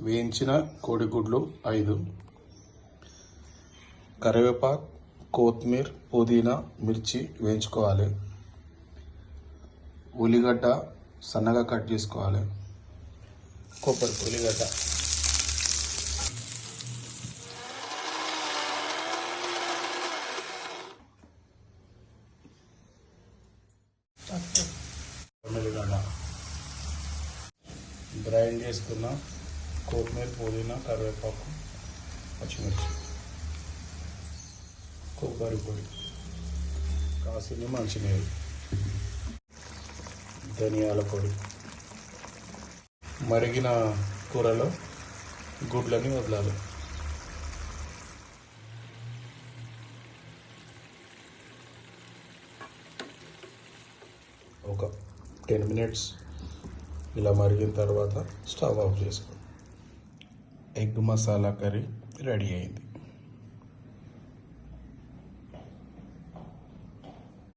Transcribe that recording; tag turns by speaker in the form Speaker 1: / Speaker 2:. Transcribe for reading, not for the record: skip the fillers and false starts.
Speaker 1: వేయించిన కోడిగుడ్లు 5, కరివేపాకు, కొత్తిమీర, పుదీనా, మిర్చి వేయించుకోవాలి. ఉల్లిగడ్డ సన్నగా కట్ చేసుకోవాలి. కొబ్బరి ఉల్లిగడ్డ, ఉల్లిగడ్డ, గ్రైండ్ చేసుకున్న కొత్తిమీర, పుదీనా, కరివేపాకు, పచ్చిమిర్చి, కొబ్బరి పొడి, కాసిన మంచినీరు, ధనియాల పొడి. మరిగిన కూరలో గుడ్లని వదలాలి. ఒక 10 మినిట్స్ ఇలా మరిగిన తర్వాత స్టవ్ ఆఫ్ చేసుకో. ఎగ్ మసాలా కర్రీ రెడీ అయింది.